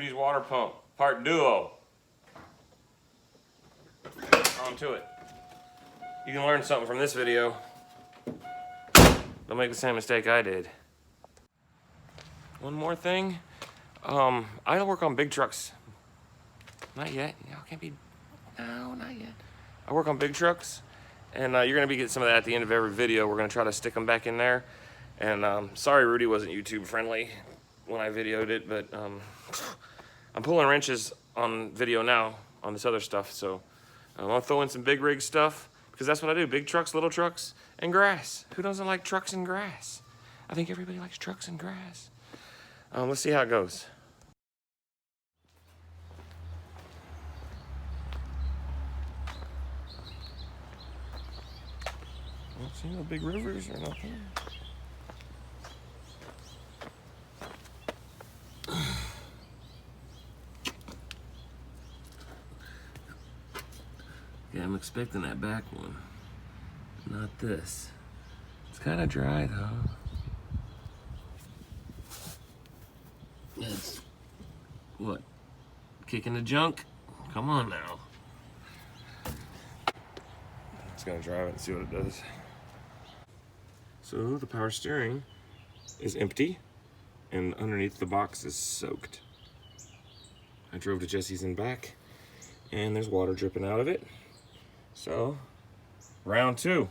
Rudy's water pump, part duo. On to it. You can learn something from this video. Don't make the same mistake I did. One more thing. I don't work on big trucks. Not yet. Y'all can't be. No, not yet. I work on big trucks, and you're gonna be getting some of that at the end of every video. We're gonna try to stick them back in there. And sorry, Rudy wasn't YouTube friendly when I videoed it, but I'm pulling wrenches on video now on this other stuff. So I'll throw in some big rig stuff because that's what I do: big trucks, little trucks, and grass. Who doesn't like trucks and grass? I think everybody likes trucks and grass. Let's see how it goes. Don't see no big rivers or nothing. Yeah, I'm expecting that back one. Not this. It's kind of dry though. It's what? Kicking the junk? Come on now. It's gonna drive it and see what it does. So the power steering is empty and underneath the box is soaked. I drove to Jesse's and back and there's water dripping out of it. So round two.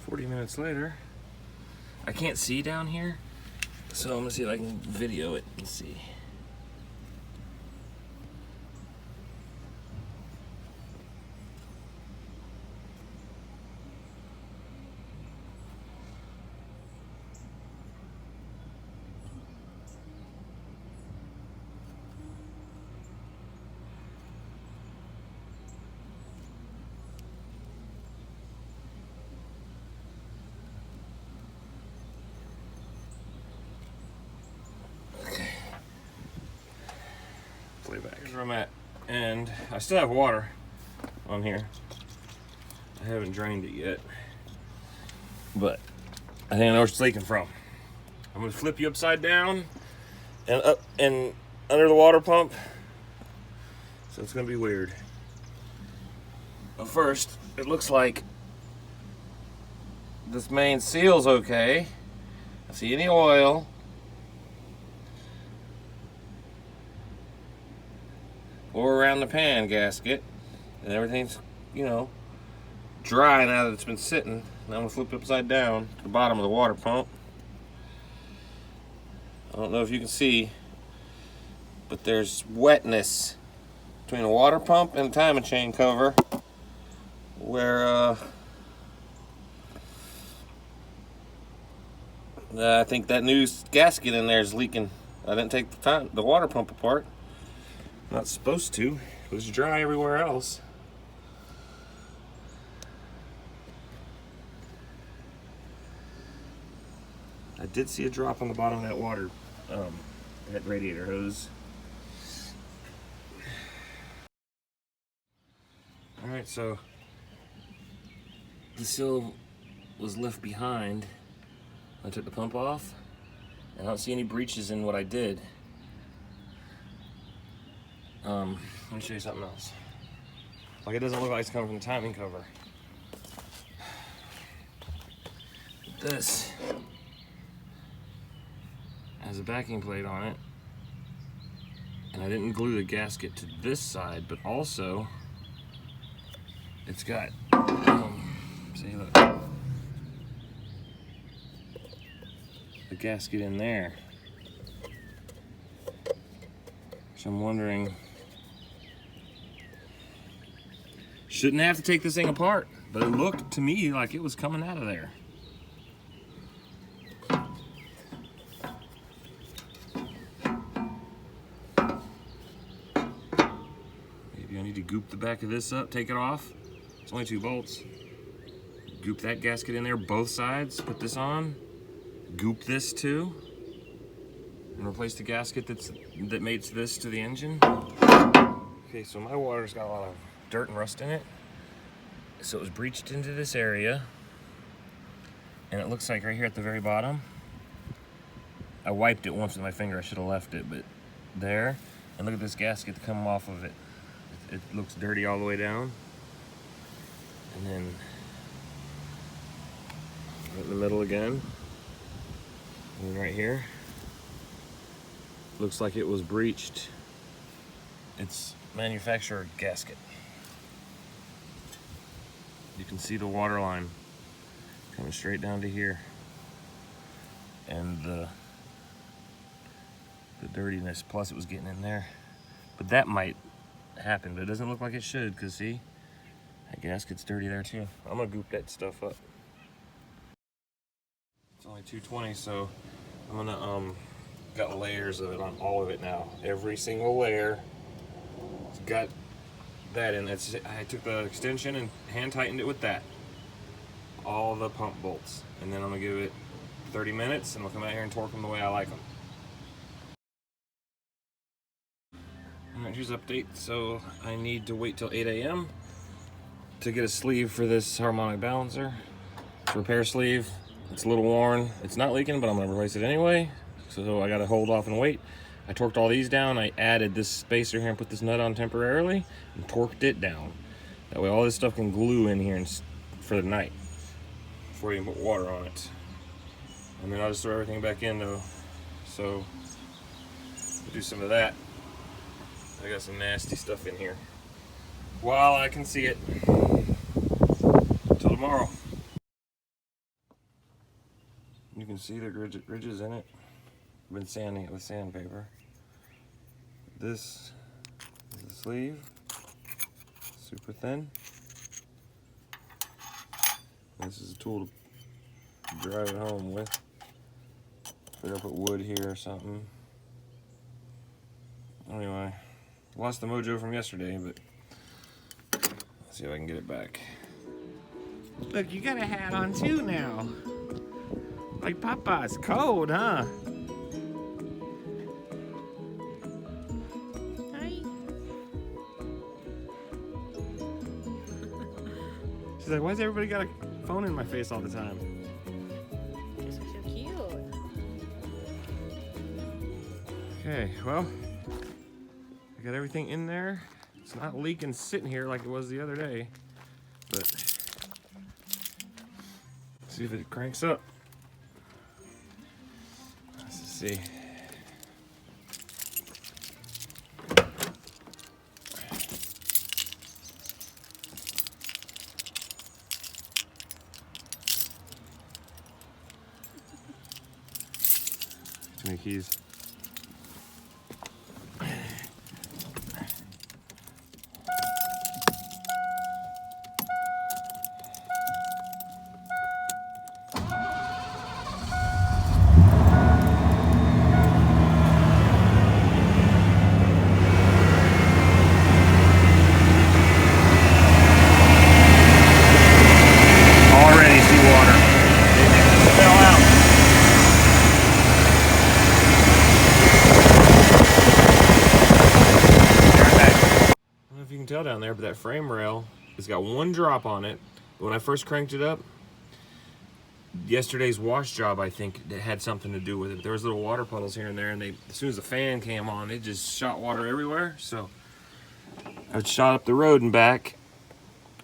40 minutes later. I can't see down here, so I'm gonna see if I can video it and see. Back. Here's where I'm at, and I still have water on here. I haven't drained it yet, but I think I know where it's leaking from. I'm gonna flip you upside down and up and under the water pump, so it's gonna be weird. But first, it looks like this main seal's okay. I see any oil. Or around the pan gasket, and everything's, you know, dry now that it's been sitting. Now I'm gonna flip it upside down to the bottom of the water pump. I don't know if you can see, but there's wetness between the water pump and the timing chain cover where I think that new gasket in there is leaking. I didn't take the water pump apart. Not supposed to. It was dry everywhere else. I did see a drop on the bottom of that water, that radiator hose. Alright, so the seal was left behind. I took the pump off, and I don't see any breaches in what I did. Let me show you something else. Like, it doesn't look like it's coming from the timing cover. This has a backing plate on it, and I didn't glue the gasket to this side, but also it's got, see, look, the gasket in there. So I'm wondering, shouldn't have to take this thing apart, but it looked to me like it was coming out of there. Maybe I need to goop the back of this up, take it off. It's only 2 bolts. Goop that gasket in there, both sides, put this on, goop this too, and replace the gasket that mates this to the engine. Okay, so my water's got a lot of dirt and rust in it. So it was breached into this area, and it looks like right here at the very bottom, I wiped it once with my finger. I should have left it, but there, And look at this gasket coming off of it. It looks dirty all the way down. And then right in the middle again. And right here. Looks like it was breached. It's manufacturer gasket. You can see the water line coming straight down to here. And the dirtiness, plus it was getting in there. But that might happen, but it doesn't look like it should, because see, that gasket's dirty there too. I'm gonna goop that stuff up. It's only 220, so I'm gonna got layers of it on all of it now. Every single layer got that in. I took the extension and hand tightened it with that. All the pump bolts. And then I'm gonna give it 30 minutes and we'll come out here and torque them the way I like them. Alright, here's update. So I need to wait till 8 a.m. to get a sleeve for this harmonic balancer. It's a repair sleeve. It's a little worn. It's not leaking, but I'm gonna replace it anyway. So I gotta hold off and wait. I torqued all these down. I added this spacer here and put this nut on temporarily and torqued it down. That way all this stuff can glue in here for the night before you put water on it. And then I'll just throw everything back in though. So we'll do some of that. I got some nasty stuff in here. While I can see it. Until tomorrow. You can see the ridges in it. I've been sanding it with sandpaper. This is the sleeve. Super thin. This is a tool to drive it home with. If I gotta put wood here or something. Anyway, lost the mojo from yesterday, but let's see if I can get it back. Look, you got a hat on too now. Like Papa's cold, huh? Hi. She's like, why's everybody got a phone in my face all the time? This was so cute. Okay, well, I got everything in there. It's not leaking sitting here like it was the other day, but let's see if it cranks up. Let's see. Too many keys. Already see water. It fell out. I don't know if you can tell down there, but that frame rail has got one drop on it. But when I first cranked it up, yesterday's wash job, I think, it had something to do with it. There was little water puddles here and there, and as soon as the fan came on, it just shot water everywhere. So I shot up the road and back.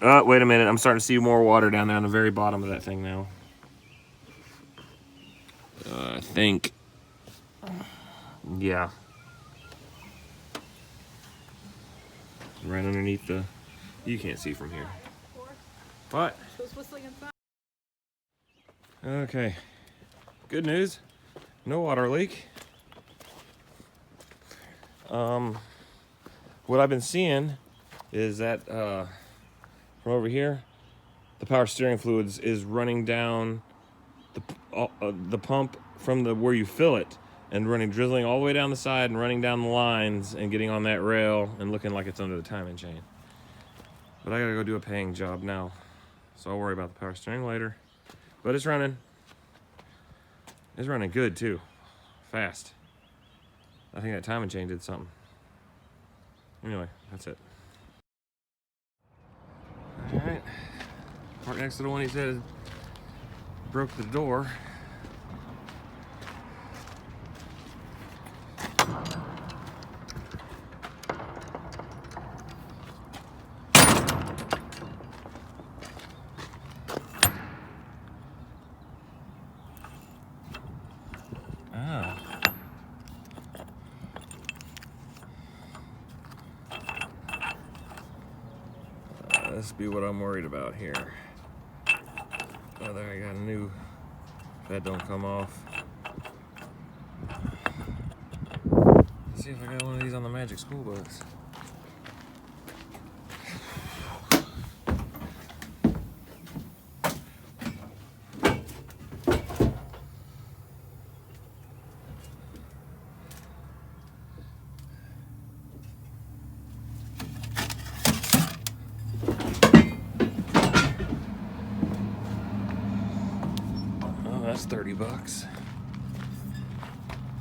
Oh, wait a minute. I'm starting to see more water down there on the very bottom of that thing now. I think. Yeah. Right underneath the... You can't see from here. What? Okay. Good news. No water leak. What I've been seeing is that from over here, the power steering fluids is running down the pump from where you fill it and drizzling all the way down the side and running down the lines and getting on that rail and looking like it's under the timing chain. But I gotta go do a paying job now, so I'll worry about the power steering later. But it's running. It's running good too, fast. I think that timing chain did something. Anyway, that's it. All right, park next to the one he said broke the door. This be what I'm worried about here. Oh, there I got a new. If that don't come off. Let's see if I got one of these on the Magic School Bus. That's 30 bucks.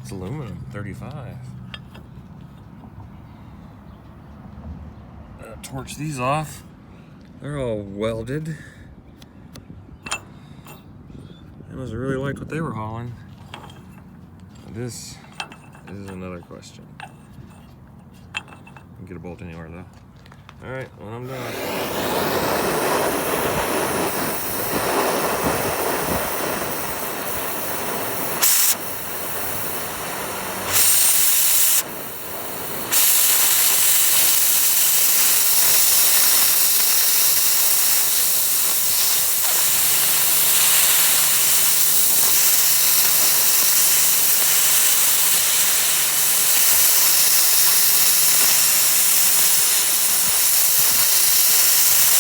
It's aluminum, 35. Torch these off. They're all welded. They must have really liked what they were hauling. This is another question. You can get a bolt anywhere though. All right, when I'm done.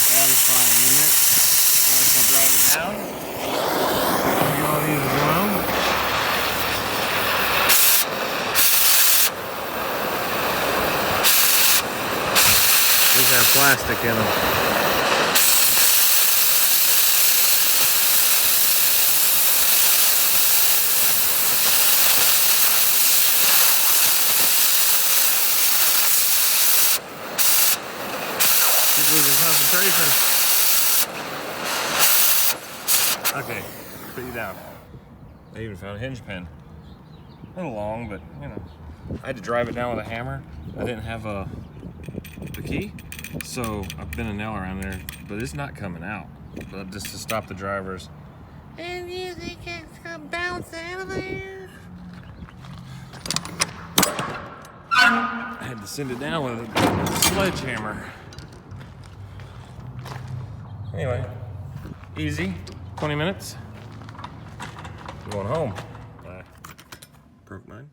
Satisfying, isn't it? So I'm just gonna drive it down. Get all these as well. These have plastic in them. Keep losing concentration. Okay, put you down. I even found a hinge pin. A little long, but you know. I had to drive it down with a hammer. I didn't have the key, so I bent a nail around there, but it's not coming out. But just to stop the drivers. And you think it's gonna bounce out of there? I had to send it down with a sledgehammer. Anyway, easy, 20 minutes. I'm going home. Broke mine.